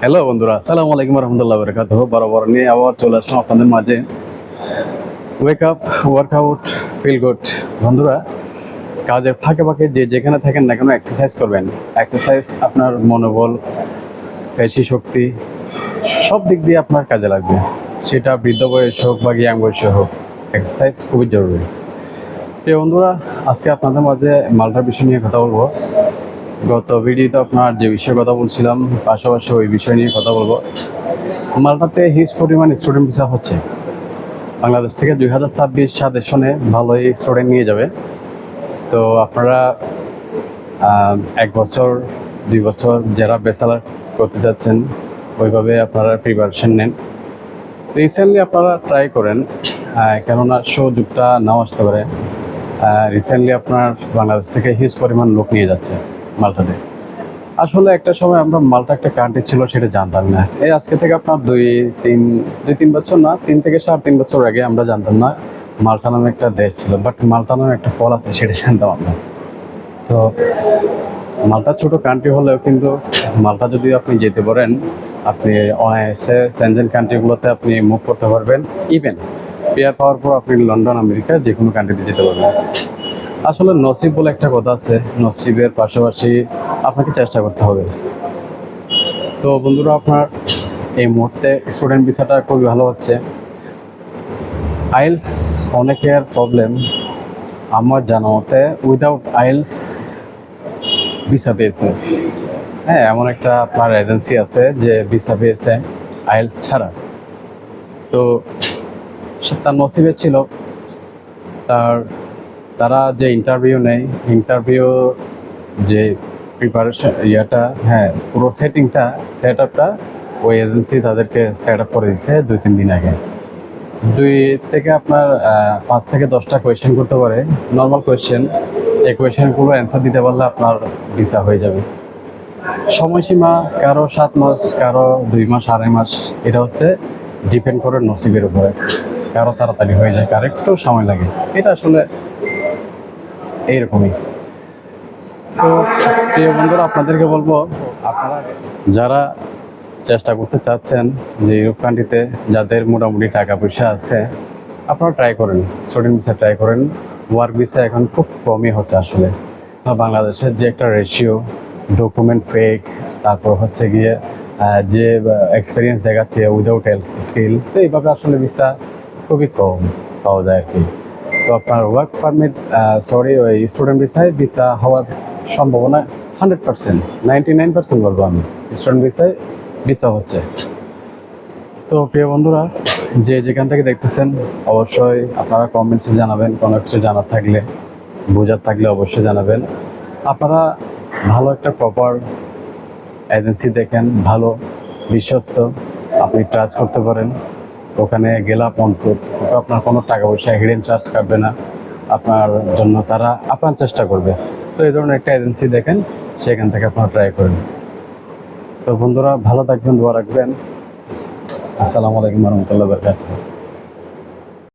Hello বন্ধুরা, আসসালামু আলাইকুম রহমতুল্লাহ বরকাতুহ। বরাবর নিয়ে আবার চলে আসলাম আপনাদের মাঝে। Wake up, workout, feel good. বন্ধুরা, কাজের ফাঁকে ফাঁকে যে যেখানে থাকেন না কেন এক্সারসাইজ করবেন। এক্সারসাইজ আপনার মনোবল, পেশি শক্তি সব দিক দিয়ে আপনার কাজে লাগবে। সেটা বৃদ্ধ বয়স হোক বা ইয়াং বয়সে হোক, এক্সারসাইজ খুবই জরুরি। তো বন্ধুরা, আজকে আপনাদের মাঝে মালটার বিষয় নিয়ে কথা বলবো। গত ভিডিওতে আপনার যে বিষয়ে কথা বলছিলাম, পাশাপাশি ওই বিষয় নিয়ে কথা বলবো। মালটাতে হিউজ পরিমাণ স্টুডেন্ট ভিসা হচ্ছে। বাংলাদেশ থেকে 2026 সাজেশনে ভালোই স্টুডেন্ট নিয়ে যাবে। তো আপনারা 1 বছর 2 বছর যারা ব্যাচেলার করতে যাচ্ছেন, ওইভাবে আপনারা প্রিপারেশন নেন। রিসেন্টলি আপনারা ট্রাই করেন, কেননা সুযোগটা নাও আসতে পারে। রিসেন্টলি আপনার বাংলাদেশ থেকে হিউজ পরিমাণ লোক নিয়ে যাচ্ছে মালটাতে। আসলে একটা সময় আমরা মালটা একটা কান্ট্রি ছিল সেটা জানতাম না। এই আজকে থেকে আপনার 2-3 বছর না, 3 থেকে 3.5 বছর আগে আমরা জানতাম না মালটা নামে একটা দেশ ছিল, বাট মালটা নামে একটা ফল আছে সেটা জানতাম আমরা। তো মালটা ছোট কান্ট্রি হলেও কিন্তু মালটা যদি আপনি যেতে পারেন, আপনি অনায়াসে সেনজেন কান্ট্রিগুলোতে আপনি মুভ করতে পারবেন। ইভেন পেয়ার পাওয়ার পর আপনি লন্ডন, আমেরিকা যে কোনো কান্ট্রিতে যেতে পারবেন। আসলে নসিব বলে একটা কথা আছে, নসিবের পাশাপাশি আপনাকে চেষ্টা করতে হবে। তো বন্ধুরা, আপনার এই মুহূর্তে স্টুডেন্ট ভিসাটা খুবই ভালো হচ্ছে। আইএলস অনেকের প্রবলেম, আমার জানা মতে উইদাউট আইএলস ভিসা পেয়েছে। হ্যাঁ, এমন একটা আপনার এজেন্সি আছে যে ভিসা পেয়েছে আইএলস ছাড়া। তো তার নসিবে ছিল, তার তারা যে ইন্টারভিউ নেয়, ইন্টারভিউ যে প্রিপারেশন ইয়াটা, হ্যাঁ পুরো সেট আপটা ওই এজেন্সি তাদেরকে সেট আপ করে দিচ্ছে 2-3 দিন আগে। 5 থেকে 10টা কোয়েশ্চেন করতে পারে, নর্মাল কোয়েশ্চেন। এই কোয়েশ্চেনগুলো অ্যান্সার দিতে পারলে আপনার ভিসা হয়ে যাবে। সময়সীমা কারো 7 মাস, কারো 2 মাস, 2.5 মাস। এটা হচ্ছে ডিপেন্ড করে নসিবের উপরে। কারো তাড়াতাড়ি হয়ে যায়, কারো একটু সময় লাগে। এটা আসলে এইরকমই। তো প্রিয় বন্ধুরা, আপনাদেরকে বলবো, আপনারা যারা চেষ্টা করতে চাচ্ছেন যে ইউরোপ কান্ট্রিতে, যাদের মোটামুটি টাকা পয়সা আছে, আপনারা ট্রাই করেন, স্টুডেন্ট ভিসা ট্রাই করেন। ওয়ার্ক ভিসা এখন খুব কমই হচ্ছে আসলে। বাংলাদেশের যে একটা রেশিও, ডকুমেন্ট ফেক, তারপর হচ্ছে গিয়ে যে এক্সপিরিয়েন্স দেখাচ্ছে উইদাউট স্কিল, তো এইভাবে আসলে ভিসা খুবই কম পাওয়া যায় আর কি। তো আপনার ওয়ার্ক পারমিট, ওই স্টুডেন্ট ভিসা হওয়ার সম্ভাবনা 100%, 99% বলবো আমি। স্টুডেন্ট ভিসা হচ্ছে। তো প্রিয় বন্ধুরা, যে যেখান থেকে দেখতেছেন, অবশ্যই আপনারা কমেন্টসে জানাবেন। কোনো কিছু জানার থাকলে, বোঝার থাকলে অবশ্যই জানাবেন। আপনারা ভালো একটা প্রপার এজেন্সি দেখেন, ভালো বিশ্বস্ত, আপনি ট্রাস্ট করতে পারেন। ওখানে গেলাম অন্তত আপনার কোনো টাকা পয়সা হিডেন চার্জ কাটবে না, আপনার জন্য তারা আপনার চেষ্টা করবে। তো এই ধরনের একটা এজেন্সি দেখেন, সেখান থেকে আপনারা ট্রাই করেন। তো বন্ধুরা, ভালো থাকবেন, দোয়া রাখবেন। আসসালামু আলাইকুম রহমতুল্লাহ বরকাতুহ।